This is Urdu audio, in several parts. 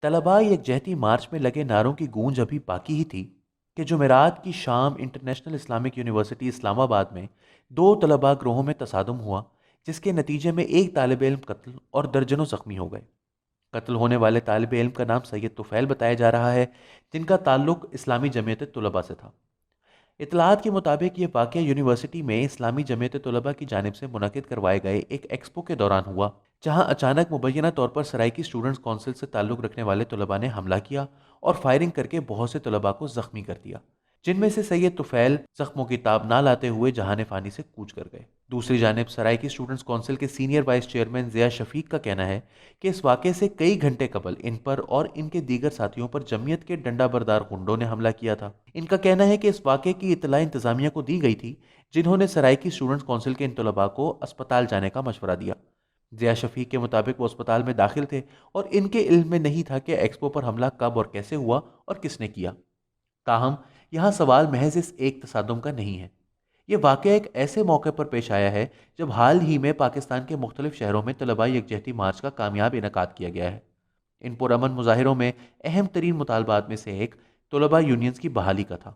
طلباء یکجہتی مارچ میں لگے نعروں کی گونج ابھی باقی ہی تھی کہ جمعرات کی شام انٹرنیشنل اسلامک یونیورسٹی اسلام آباد میں دو طلباء گروہوں میں تصادم ہوا، جس کے نتیجے میں ایک طالب علم قتل اور درجنوں زخمی ہو گئے۔ قتل ہونے والے طالب علم کا نام سید طفیل بتایا جا رہا ہے، جن کا تعلق اسلامی جمعیت طلباء سے تھا۔ اطلاعات کے مطابق یہ واقعہ یونیورسٹی میں اسلامی جمعیت طلباء کی جانب سے منعقد کروائے گئے ایک ایکسپو کے دوران ہوا، جہاں اچانک مبینہ طور پر سرائیکی اسٹوڈنٹس کونسل سے تعلق رکھنے والے طلباء نے حملہ کیا اور فائرنگ کر کے بہت سے طلباء کو زخمی کر دیا، جن میں سے سید طفیل زخموں کی تاب نہ لاتے ہوئے جہان فانی سے کوچ کر گئے۔ دوسری جانب سرائیکی اسٹوڈنٹس کونسل کے سینئر وائس چیئرمین ضیاء شفیق کا کہنا ہے کہ اس واقعے سے کئی گھنٹے قبل ان پر اور ان کے دیگر ساتھیوں پر جمعیت کے ڈنڈا بردار غنڈوں نے حملہ کیا تھا۔ ان کا کہنا ہے کہ اس واقعے کی اطلاع انتظامیہ کو دی گئی تھی، جنہوں نے سرائیکی اسٹوڈنٹس کونسل کے ان طلباء کو اسپتال جانے کا مشورہ دیا۔ ضیاء شفیق کے مطابق وہ اسپتال میں داخل تھے اور ان کے علم میں نہیں تھا کہ ایکسپو پر حملہ کب اور کیسے ہوا اور کس نے کیا۔ تاہم یہاں سوال محض اس ایک تصادم کا نہیں ہے۔ یہ واقعہ ایک ایسے موقع پر پیش آیا ہے جب حال ہی میں پاکستان کے مختلف شہروں میں طلبائی یکجہتی مارچ کا کامیاب انعقاد کیا گیا ہے۔ ان پرامن مظاہروں میں اہم ترین مطالبات میں سے ایک طلباء یونینز کی بحالی کا تھا۔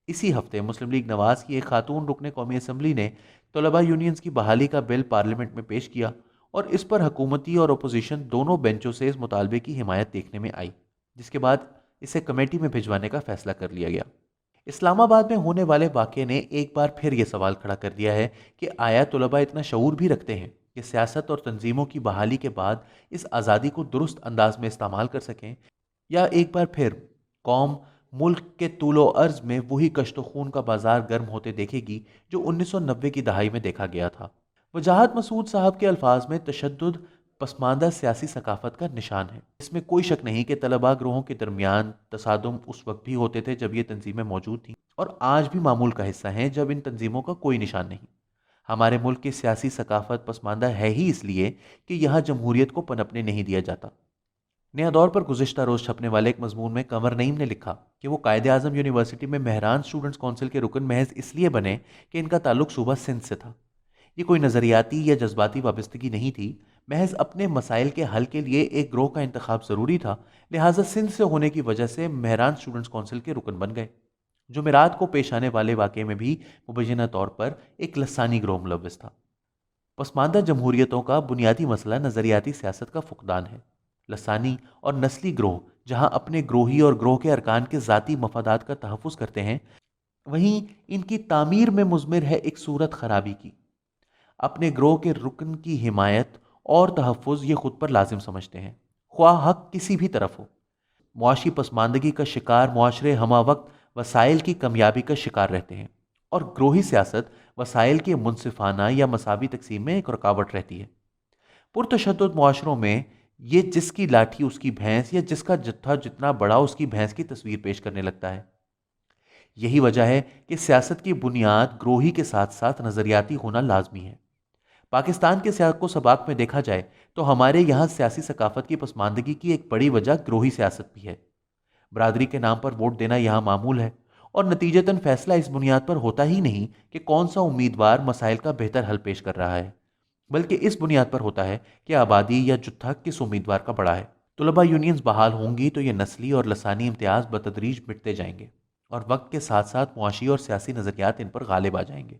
اسی ہفتے مسلم لیگ نواز کی ایک خاتون رکن قومی اسمبلی نے طلباء یونینز کی بحالی کا بل پارلیمنٹ میں پیش کیا اور اس پر حکومتی اور اپوزیشن دونوں بینچوں سے اس مطالبے کی حمایت دیکھنے میں آئی، جس کے بعد اسے کمیٹی میں بھجوانے کا فیصلہ کر لیا گیا۔ اسلام آباد میں ہونے والے واقعے نے ایک بار پھر یہ سوال کھڑا کر دیا ہے کہ آیا طلباء اتنا شعور بھی رکھتے ہیں کہ سیاست اور تنظیموں کی بحالی کے بعد اس آزادی کو درست انداز میں استعمال کر سکیں، یا ایک بار پھر قوم ملک کے طول و عرض میں وہی کشت و خون کا بازار گرم ہوتے دیکھے گی جو 1990 کی دہائی میں دیکھا گیا تھا۔ وجاہت مسعود صاحب کے الفاظ میں تشدد پسماندہ سیاسی ثقافت کا نشان ہے۔ اس میں کوئی شک نہیں کہ طلباء گروہوں کے درمیان تصادم اس وقت بھی ہوتے تھے جب یہ تنظیمیں موجود تھیں، اور آج بھی معمول کا حصہ ہیں جب ان تنظیموں کا کوئی نشان نہیں۔ ہمارے ملک کی سیاسی ثقافت پسماندہ ہے ہی اس لیے کہ یہاں جمہوریت کو پنپنے نہیں دیا جاتا۔ نیا دور پر گزشتہ روز چھپنے والے ایک مضمون میں قمر نعیم نے لکھا کہ وہ قائد اعظم یونیورسٹی میں مہران اسٹوڈنٹس کونسل کے رکن محض اس لیے بنے کہ ان کا تعلق صوبہ سندھ سے تھا۔ یہ کوئی نظریاتی یا جذباتی وابستگی نہیں تھی، محض اپنے مسائل کے حل کے لیے ایک گروہ کا انتخاب ضروری تھا، لہٰذا سندھ سے ہونے کی وجہ سے مہران اسٹوڈنٹس کونسل کے رکن بن گئے۔ جمعرات کو پیش آنے والے واقعے میں بھی مبینہ طور پر ایک لسانی گروہ ملوث تھا۔ پسماندہ جمہوریتوں کا بنیادی مسئلہ نظریاتی سیاست کا فقدان ہے۔ لسانی اور نسلی گروہ جہاں اپنے گروہی اور گروہ کے ارکان کے ذاتی مفادات کا تحفظ کرتے ہیں، وہیں ان کی تعمیر میں مضمر ہے ایک صورت خرابی کی۔ اپنے گروہ کے رکن کی حمایت اور تحفظ یہ خود پر لازم سمجھتے ہیں، خواہ حق کسی بھی طرف ہو۔ معاشی پسماندگی کا شکار معاشرے ہمہ وقت وسائل کی کمیابی کا شکار رہتے ہیں، اور گروہی سیاست وسائل کے منصفانہ یا مساوی تقسیم میں ایک رکاوٹ رہتی ہے۔ پرتشدد معاشروں میں یہ جس کی لاٹھی اس کی بھینس، یا جس کا جتھا جتنا بڑا اس کی بھینس کی تصویر پیش کرنے لگتا ہے۔ یہی وجہ ہے کہ سیاست کی بنیاد گروہی کے ساتھ ساتھ نظریاتی ہونا لازمی ہے۔ پاکستان کے سیاق و سباق میں دیکھا جائے تو ہمارے یہاں سیاسی ثقافت کی پسماندگی کی ایک بڑی وجہ گروہی سیاست بھی ہے۔ برادری کے نام پر ووٹ دینا یہاں معمول ہے، اور نتیجتاً فیصلہ اس بنیاد پر ہوتا ہی نہیں کہ کون سا امیدوار مسائل کا بہتر حل پیش کر رہا ہے، بلکہ اس بنیاد پر ہوتا ہے کہ آبادی یا جتھا کس امیدوار کا بڑا ہے۔ طلباء یونینز بحال ہوں گی تو یہ نسلی اور لسانی امتیاز بتدریج مٹتے جائیں گے، اور وقت کے ساتھ ساتھ معاشی اور سیاسی نظریات ان پر غالب آ جائیں گے۔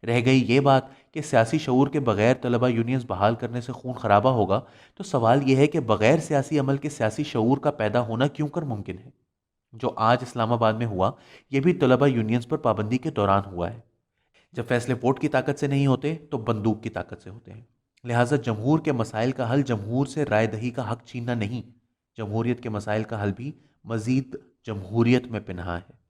رہ گئی یہ بات کہ سیاسی شعور کے بغیر طلباء یونینز بحال کرنے سے خون خرابہ ہوگا، تو سوال یہ ہے کہ بغیر سیاسی عمل کے سیاسی شعور کا پیدا ہونا کیوں کر ممکن ہے؟ جو آج اسلام آباد میں ہوا، یہ بھی طلباء یونینز پر پابندی کے دوران ہوا ہے۔ جب فیصلے ووٹ کی طاقت سے نہیں ہوتے تو بندوق کی طاقت سے ہوتے ہیں، لہٰذا جمہور کے مسائل کا حل جمہور سے رائے دہی کا حق چھیننا نہیں، جمہوریت کے مسائل کا حل بھی مزید جمہوریت میں پنہاں ہے۔